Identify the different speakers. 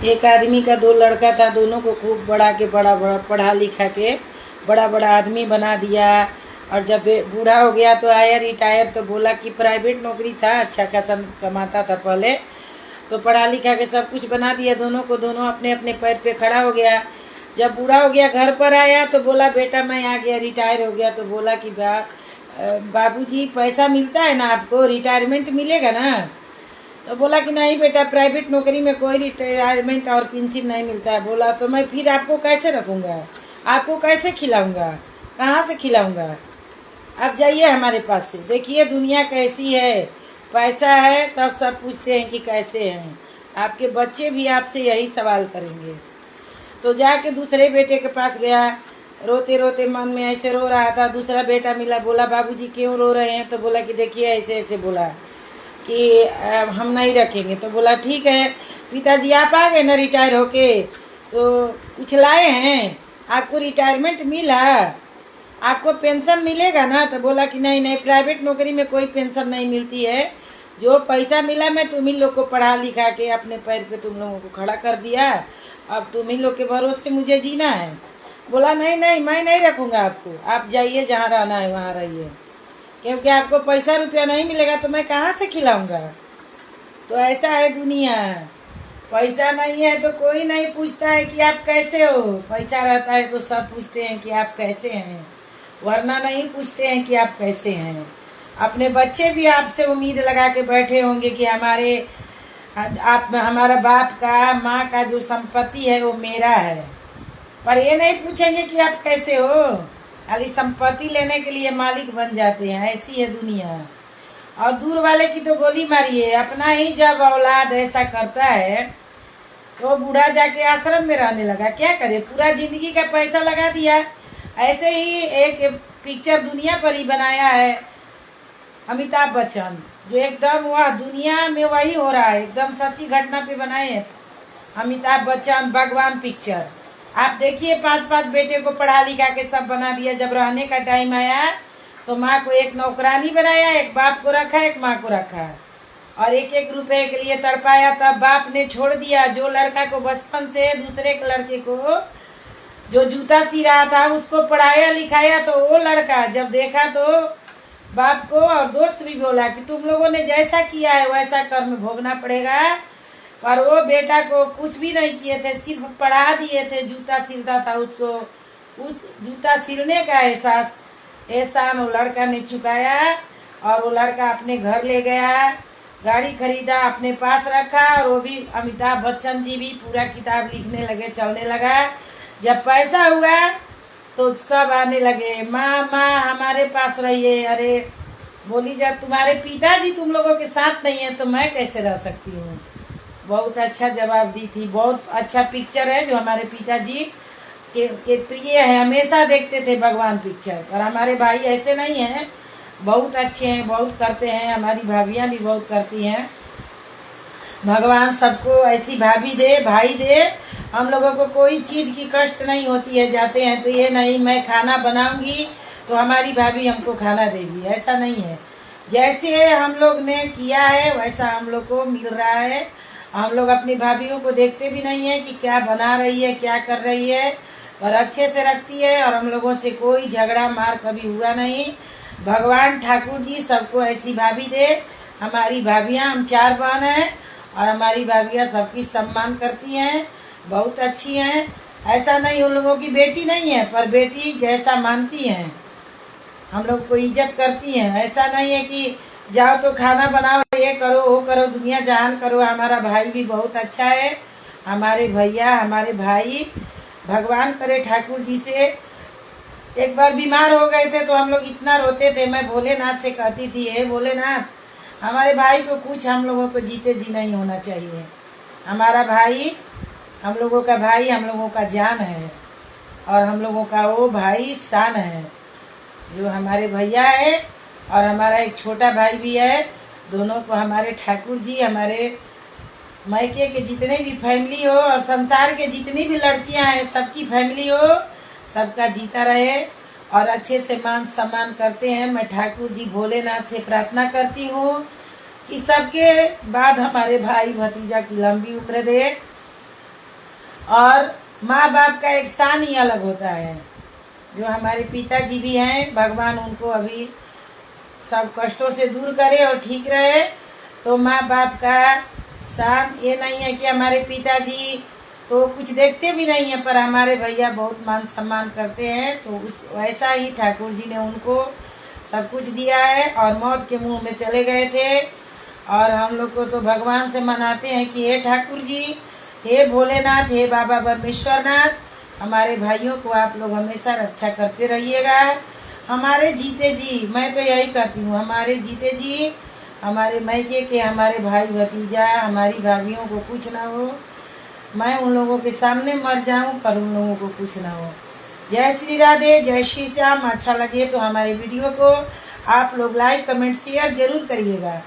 Speaker 1: एक आदमी का दो लड़का था, दोनों को खूब बड़ा के बड़ा बड़ा पढ़ा लिखा के बड़ा बड़ा आदमी बना दिया। और जब बूढ़ा हो गया तो आया रिटायर, तो बोला कि प्राइवेट नौकरी था, अच्छा खासा कमाता था पहले, तो पढ़ा लिखा के सब कुछ बना दिया दोनों को, दोनों अपने अपने पैर पे खड़ा हो गया। जब बूढ़ा हो गया घर पर आया तो बोला बेटा मैं आ गया, रिटायर हो गया। तो बोला कि बाबूजी पैसा मिलता है ना, आपको रिटायरमेंट मिलेगा ना? तो बोला कि नहीं बेटा, प्राइवेट नौकरी में कोई रिटायरमेंट और पेंशन नहीं मिलता है। बोला तो मैं फिर आपको कैसे रखूंगा, आपको कैसे खिलाऊंगा, कहाँ से खिलाऊंगा? आप जाइए हमारे पास से, देखिए दुनिया कैसी है। पैसा है तब सब पूछते हैं कि कैसे हैं। आपके बच्चे भी आपसे यही सवाल करेंगे। तो जाके दूसरे बेटे के पास गया, रोते रोते मन में ऐसे रो रहा था। दूसरा बेटा मिला, बोला बाबूजी क्यों रो रहे हैं? तो बोला कि देखिए ऐसे ऐसे बोला कि हम नहीं रखेंगे। तो बोला ठीक है पिताजी, आप आ गए ना रिटायर होके, तो कुछ लाए हैं? आपको रिटायरमेंट मिला, आपको पेंशन मिलेगा ना? तो बोला कि नहीं नहीं, प्राइवेट नौकरी में कोई पेंशन नहीं मिलती है। जो पैसा मिला मैं तुम ही लोग को पढ़ा लिखा के अपने पैर पे तुम लोगों को खड़ा कर दिया, अब तुम ही लोग के भरोसे मुझे जीना है। बोला नहीं नहीं, मैं नहीं रखूंगा आपको, आप जाइए जहाँ रहना है वहाँ रहिए, क्योंकि आपको पैसा रुपया नहीं मिलेगा तो मैं कहाँ से खिलाऊंगा। तो ऐसा है दुनिया, पैसा नहीं है तो कोई नहीं पूछता है कि आप कैसे हो। पैसा रहता है तो सब पूछते हैं कि आप कैसे हैं, वरना नहीं पूछते हैं कि आप कैसे हैं। अपने बच्चे भी आपसे उम्मीद लगा के बैठे होंगे कि आप हमारा बाप का माँ का जो संपत्ति है वो मेरा है, पर ये नहीं पूछेंगे कि आप कैसे हो। खाली संपत्ति लेने के लिए मालिक बन जाते हैं, ऐसी है दुनिया। और दूर वाले की तो गोली मारिए, अपना ही जब औलाद ऐसा करता है तो बूढ़ा जाके आश्रम में रहने लगा, क्या करे, पूरा जिंदगी का पैसा लगा दिया। ऐसे ही एक पिक्चर दुनिया पर ही बनाया है अमिताभ बच्चन, जो एकदम वह दुनिया में वही हो रहा है, एकदम सच्ची घटना पे बनाए हैं अमिताभ बच्चन। भगवान पिक्चर आप देखिए, 5-5 बेटे को पढ़ा लिखा के सब बना दिया। जब रहने का टाइम आया तो माँ को एक नौकरानी बनाया, एक बाप को रखा, एक माँ को रखा, और एक एक रुपए के लिए तड़पाया। तब बाप ने छोड़ दिया। जो लड़का को बचपन से दूसरे के लड़के को जो जूता सी रहा था उसको पढ़ाया लिखाया, तो वो लड़का जब देखा तो बाप को और दोस्त भी बोला कि तुम लोगों ने जैसा किया है वैसा कर्म भोगना पड़ेगा। पर वो बेटा को कुछ भी नहीं किए थे, सिर्फ पढ़ा दिए थे, जूता सिलता था उसको, उस जूता सिलने का एहसान वो लड़का ने चुकाया। और वो लड़का अपने घर ले गया, गाड़ी खरीदा, अपने पास रखा, और वो भी अमिताभ बच्चन जी भी पूरा किताब लिखने लगे, चलने लगा। जब पैसा हुआ तो सब आने लगे, माँ माँ हमारे पास रहिए। अरे बोली जब तुम्हारे पिताजी तुम लोगों के साथ नहीं है तो मैं कैसे रह सकती हूँ। बहुत अच्छा जवाब दी थी। बहुत अच्छा पिक्चर है जो हमारे पिताजी के प्रिय है, हमेशा देखते थे भगवान पिक्चर। और हमारे भाई ऐसे नहीं हैं, बहुत अच्छे हैं, बहुत करते हैं, हमारी भाभियाँ भी बहुत करती हैं। भगवान सबको ऐसी भाभी दे, भाई दे। हम लोगों को कोई चीज़ की कष्ट नहीं होती है। जाते हैं तो ये नहीं मैं खाना बनाऊंगी तो हमारी भाभी हमको खाना देगी, ऐसा नहीं है। जैसे हम लोग ने किया है वैसा हम लोग को मिल रहा है। हम लोग अपनी भाभीयों को देखते भी नहीं है कि क्या बना रही है, क्या कर रही है, और अच्छे से रखती है। और हम लोगों से कोई झगड़ा मार कभी हुआ नहीं। भगवान ठाकुर जी सबको ऐसी भाभी दे। हमारी भाभियाँ, हम 4 बहन हैं और हमारी भाभियाँ सबकी सम्मान करती हैं, बहुत अच्छी हैं। ऐसा नहीं उन लोगों की बेटी नहीं है, पर बेटी जैसा मानती हैं, हम लोग को इज्जत करती हैं। ऐसा नहीं है कि जाओ तो खाना बनाओ, ये करो वो करो, दुनिया जहान करो। हमारा भाई भी बहुत अच्छा है, हमारे भैया, हमारे भाई। भगवान करे ठाकुर जी से। एक बार बीमार हो गए थे तो हम लोग इतना रोते थे, मैं भोलेनाथ से कहती थी, हे भोलेनाथ हमारे भाई को कुछ, हम लोगों को जीते जी नहीं होना चाहिए। हमारा भाई, हम लोगों का भाई, हम लोगों का जान है, और हम लोगों का वो भाई स्थान है जो हमारे भैया है। और हमारा एक छोटा भाई भी है। दोनों को हमारे ठाकुर जी, हमारे मायके के जितने भी फैमिली हो और संसार के जितनी भी लड़कियां हैं सबकी फैमिली हो, सबका जीता रहे और अच्छे से मान सम्मान करते हैं। मैं ठाकुर जी भोलेनाथ से प्रार्थना करती हूँ कि सबके बाद हमारे भाई भतीजा की लंबी उम्र दे और माँ बाप का एक शान ही अलग होता है। जो हमारे पिताजी भी हैं, भगवान उनको अभी सब कष्टों से दूर करे और ठीक रहे। तो माँ बाप का शान ये नहीं है कि हमारे पिताजी तो कुछ देखते भी नहीं है, पर हमारे भैया बहुत मान सम्मान करते हैं। तो उस वैसा ही ठाकुर जी ने उनको सब कुछ दिया है और मौत के मुंह में चले गए थे। और हम लोग को तो भगवान से मनाते हैं कि हे ठाकुर जी, हे भोलेनाथ, हे बाबा परमेश्वरनाथ, हमारे भाइयों को आप लोग हमेशा रक्षा करते रहिएगा। हमारे जीते जी, मैं तो यही कहती हूँ, हमारे जीते जी, हमारे मैके के हमारे भाई भतीजा, हमारी भाभीियों को कुछ ना हो। मैं उन लोगों के सामने मर जाऊं पर उन लोगों को कुछ ना हो। जय श्री राधे, जय श्री श्याम। अच्छा लगे तो हमारे वीडियो को आप लोग लाइक कमेंट शेयर जरूर करिएगा।